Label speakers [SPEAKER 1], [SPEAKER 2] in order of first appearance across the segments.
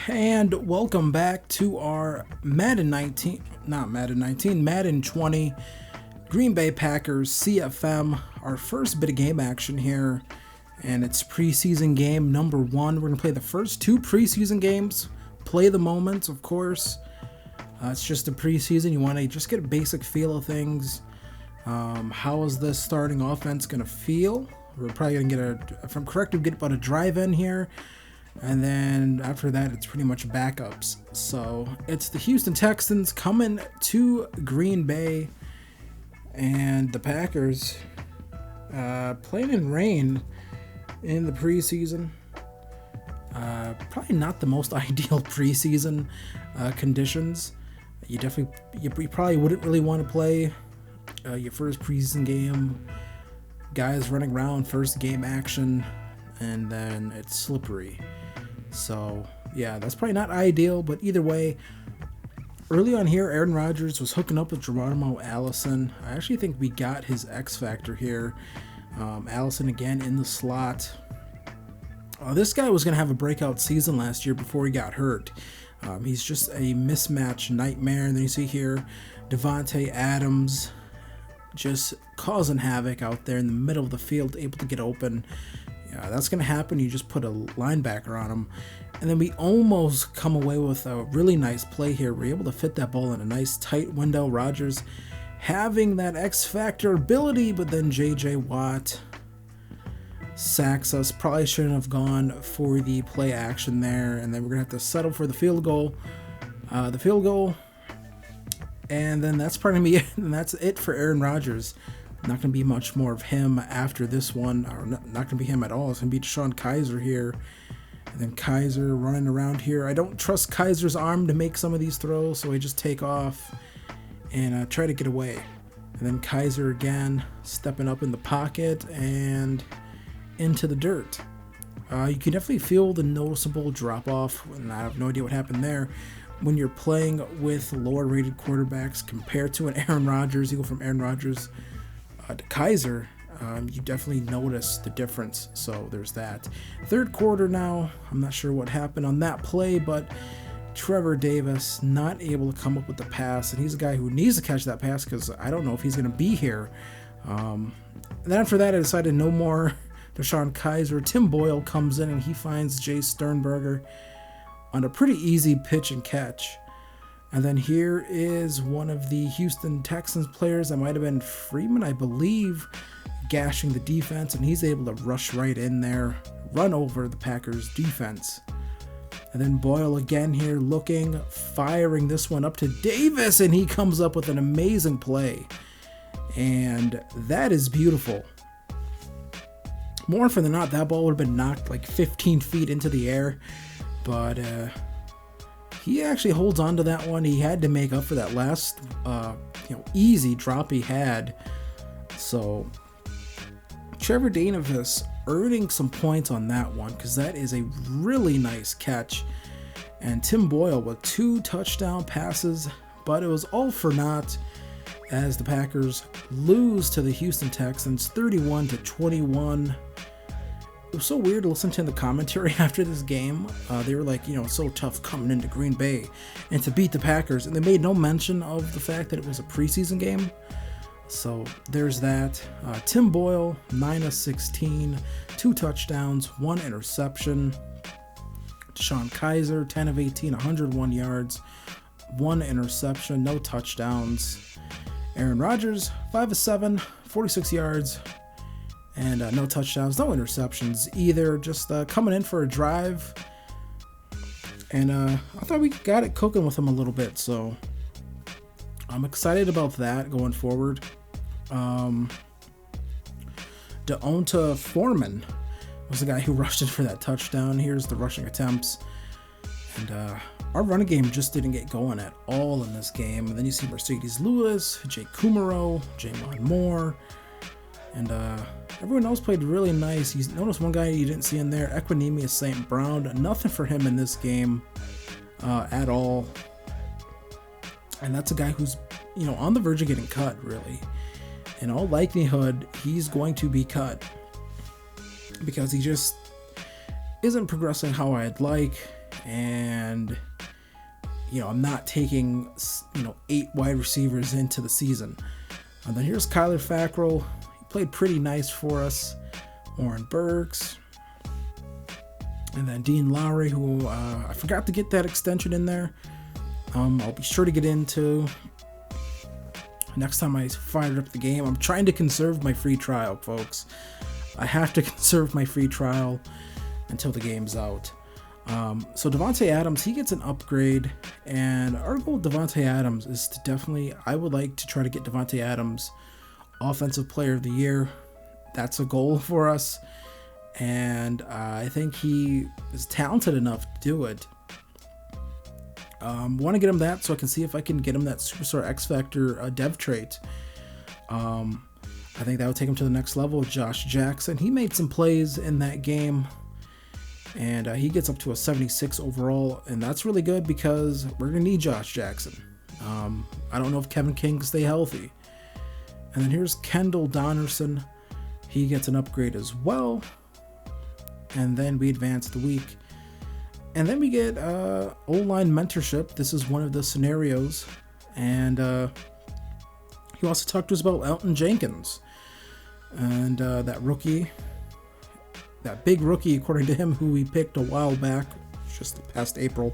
[SPEAKER 1] And welcome back to our Madden 20 Green Bay Packers CFM, our first bit of game action here, and it's preseason game number 1. We're going to play the first 2 preseason games, play the moments, of course. It's just a preseason. You want to just get a basic feel of things. How is this starting offense going to feel? We're probably going to get if I'm correct, we'll get about a drive-in here. And then after that, it's pretty much backups. So it's the Houston Texans coming to Green Bay, and the Packers playing in rain in the preseason. Probably not the most ideal preseason conditions. You probably wouldn't really want to play your first preseason game. Guys running around, first game action, and then it's slippery. So, yeah, that's probably not ideal, but either way, early on here, Aaron Rodgers was hooking up with Geronimo Allison. I actually think we got his X factor here. Allison again in the slot. This guy was going to have a breakout season last year before he got hurt. He's just a mismatch nightmare. And then you see here, Davante Adams just causing havoc out there in the middle of the field, able to get open. Yeah, that's going to happen. You just put a linebacker on him. And then we almost come away with a really nice play here. We're able to fit that ball in a nice tight window. Rodgers having that X-Factor ability, but then J.J. Watt sacks us. Probably shouldn't have gone for the play action there. And then we're going to have to settle for the field goal. And then that's probably going to be it. And that's it for Aaron Rodgers. Not going to be much more of him after this one, or not going to be him at all. It's going to be Deshaun Kaiser here. And then Kaiser running around here. I don't trust Kaiser's arm to make some of these throws, so I just take off and try to get away. And then Kaiser again, stepping up in the pocket and into the dirt. You can definitely feel the noticeable drop-off, and I have no idea what happened there. When you're playing with lower-rated quarterbacks compared to an Aaron Rodgers, you go from Aaron Rodgers to Kaiser, you definitely notice the difference. So there's that. Third quarter now, I'm not sure what happened on that play, but Trevor Davis not able to come up with the pass, and he's a guy who needs to catch that pass because I don't know if he's going to be here. And then after that, I decided no more Deshaun Kaiser. Tim Boyle comes in and he finds Jay Sternberger on a pretty easy pitch and catch. And then here is one of the Houston Texans players, that might have been Freeman, I believe, gashing the defense, and he's able to rush right in there, run over the Packers defense. And then Boyle again here looking, firing this one up to Davis, and he comes up with an amazing play. And that is beautiful. More often than not, that ball would have been knocked like 15 feet into the air, but he actually holds on to that one. He had to make up for that last, easy drop he had. So Trevor Davis earning some points on that one because that is a really nice catch. And Tim Boyle with 2 touchdown passes, but it was all for naught as the Packers lose to the Houston Texans 31-21. It was so weird to listen to the commentary after this game. They were like, it's so tough coming into Green Bay and to beat the Packers. And they made no mention of the fact that it was a preseason game. So there's that. Tim Boyle, 9 of 16, 2 touchdowns, 1 interception. Deshaun Kaiser, 10 of 18, 101 yards, 1 interception, no touchdowns. Aaron Rodgers, 5 of 7, 46 yards. And no touchdowns, no interceptions either. Just coming in for a drive. And I thought we got it cooking with him a little bit. So I'm excited about that going forward. Deonta Foreman was the guy who rushed in for that touchdown. Here's the rushing attempts. And our running game just didn't get going at all in this game. And then you see Mercedes Lewis, Jake Kumaro, Jamon Moore. And everyone else played really nice. You notice one guy you didn't see in there, Equinemius St. Brown. Nothing for him in this game at all. And that's a guy who's, on the verge of getting cut, really. In all likelihood, he's going to be cut because he just isn't progressing how I'd like. and I'm not taking 8 wide receivers into the season. And then here's Kyler Fackrell. He played pretty nice for us. Oren Burks. And then Dean Lowry, who I forgot to get that extension in there. I'll be sure to get into next time I fire up the game. I'm trying to conserve my free trial, folks. I have to conserve my free trial until the game's out. So Davante Adams, he gets an upgrade, and our goal with Davante Adams is to I would like to try to get Davante Adams Offensive Player of the Year. That's a goal for us, and I think he is talented enough to do it. Want to get him that so I can see if I can get him that Superstar X Factor dev trait. I think that would take him to the next level. Josh Jackson, he made some plays in that game, and he gets up to a 76 overall, and that's really good because we're going to need Josh Jackson. I don't know if Kevin King can stay healthy. And then here's Kendall Donnerson. He gets an upgrade as well. And then we advance the week. And then we get O-line mentorship. This is one of the scenarios. And he also talked to us about Elton Jenkins. And that big rookie, according to him, who we picked a while back, just past April.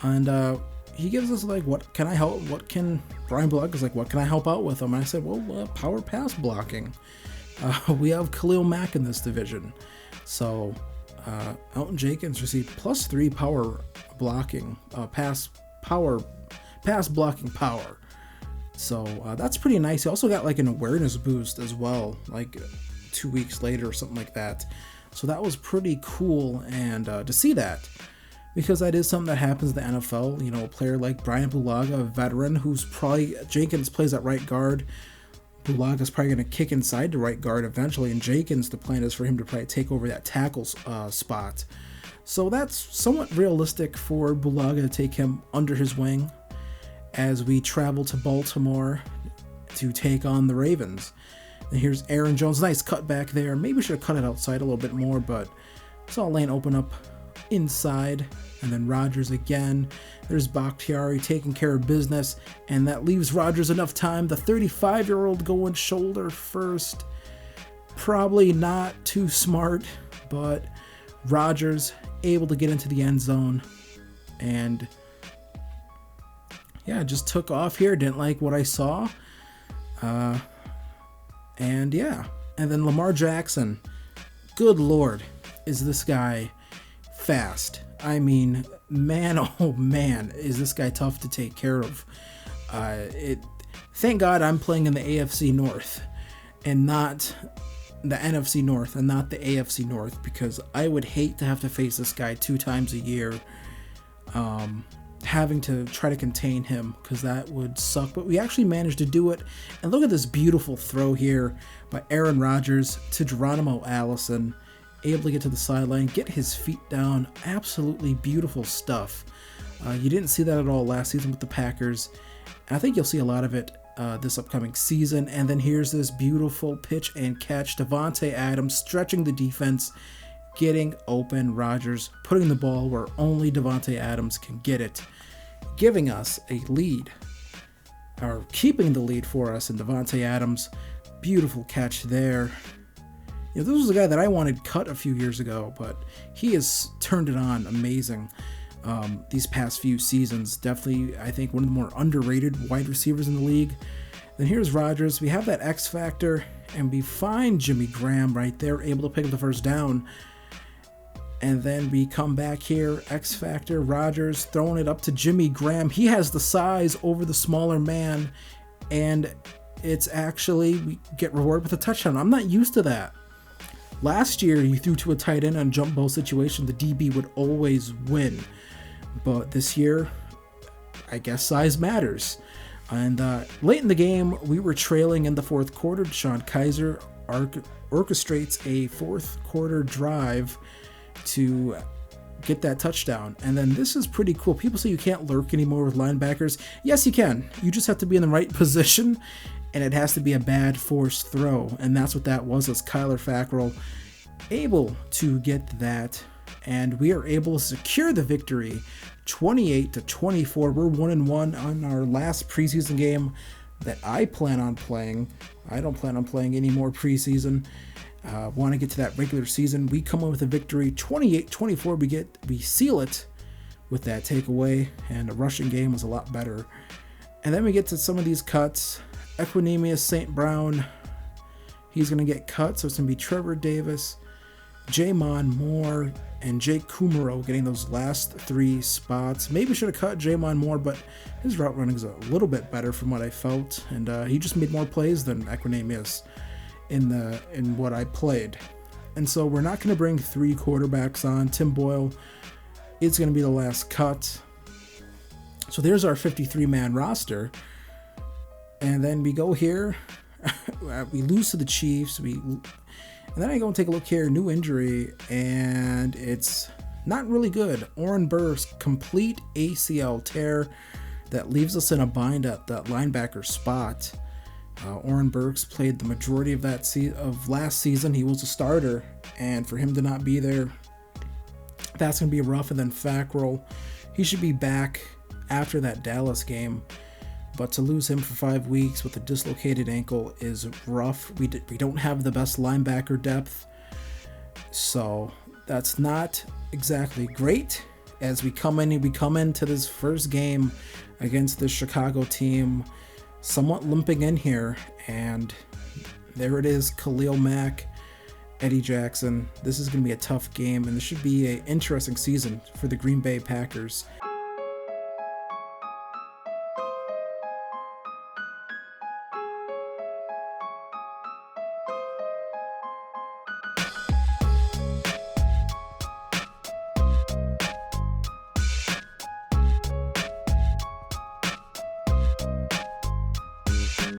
[SPEAKER 1] And he gives us what can I help? Brian Block is what can I help out with him? And I said, well, power pass blocking. We have Khalil Mack in this division. So Elton Jenkins received +3 power blocking, pass blocking power. So that's pretty nice. He also got an awareness boost as well, 2 weeks later or something like that. So that was pretty cool, and to see that, because that is something that happens in the NFL. A player like Brian Bulaga, a veteran, who's probably, Jenkins plays at right guard. Bulaga's probably going to kick inside to right guard eventually, and Jenkins, the plan is for him to probably take over that tackle spot. So that's somewhat realistic for Bulaga to take him under his wing as we travel to Baltimore to take on the Ravens. And here's Aaron Jones. Nice cut back there. Maybe should have cut it outside a little bit more, but saw a lane open up inside. And then Rodgers again. There's Bakhtiari taking care of business, and that leaves Rodgers enough time. The 35-year-old going shoulder first. Probably not too smart, but Rodgers able to get into the end zone. And yeah, just took off here. Didn't like what I saw. And then Lamar Jackson. Good Lord, is this guy fast. I mean, man, oh man, is this guy tough to take care of. Thank God I'm playing in the AFC North and not the NFC North and not the AFC North, because I would hate to have to face this guy 2 times a year, having to try to contain him, because that would suck. But we actually managed to do it. And look at this beautiful throw here by Aaron Rodgers to Geronimo Allison. Able to get to the sideline, get his feet down. Absolutely beautiful stuff. You didn't see that at all last season with the Packers. I think you'll see a lot of it this upcoming season. And then here's this beautiful pitch and catch. Davante Adams stretching the defense, getting open. Rodgers putting the ball where only Davante Adams can get it, giving us a lead, or keeping the lead for us in Davante Adams. Beautiful catch there. This was a guy that I wanted cut a few years ago, but he has turned it on amazing these past few seasons. Definitely, I think, one of the more underrated wide receivers in the league. Then here's Rodgers. We have that X factor, and we find Jimmy Graham right there, able to pick up the first down. And then we come back here, X factor, Rodgers throwing it up to Jimmy Graham. He has the size over the smaller man, and it's actually, we get rewarded with a touchdown. I'm not used to that. Last year, you threw to a tight end on jump ball situation, the DB would always win. But this year, I guess size matters. And late in the game, we were trailing in the fourth quarter. Deshaun Kaiser orchestrates a fourth quarter drive to get that touchdown. And then this is pretty cool. People say you can't lurk anymore with linebackers. Yes, you can. You just have to be in the right position, and it has to be a bad forced throw. And that's what that was, as Kyler Fackrell able to get that. and we are able to secure the victory 28-24. We're 1-1 on our last preseason game that I plan on playing. I don't plan on playing any more preseason. Want to get to that regular season. We come in with a victory 28-24. We seal it with that takeaway, and the rushing game was a lot better. And then we get to some of these cuts. Equanimeous St. Brown, he's going to get cut, so it's going to be Trevor Davis, Jamon Moore, and Jake Kumaro getting those last 3 spots. Maybe should have cut Jamon Moore, but his route running is a little bit better from what I felt, and he just made more plays than Equanimeous in what I played. And so we're not going to bring 3 quarterbacks on. Tim Boyle is going to be the last cut. So there's our 53-man roster. And then we go here. We lose to the Chiefs. And then I go and take a look here. New injury. And it's not really good. Oren Burks, complete ACL tear. That leaves us in a bind at that linebacker spot. Oren Burks played the majority of of last season. He was a starter. And for him to not be there, that's going to be rough. And then Fackrell, he should be back after that Dallas game, but to lose him for 5 weeks with a dislocated ankle is rough. We don't have the best linebacker depth, so that's not exactly great. As we come into this first game against the Chicago team, somewhat limping in here, and there it is, Khalil Mack, Eddie Jackson. This is going to be a tough game, and this should be an interesting season for the Green Bay Packers.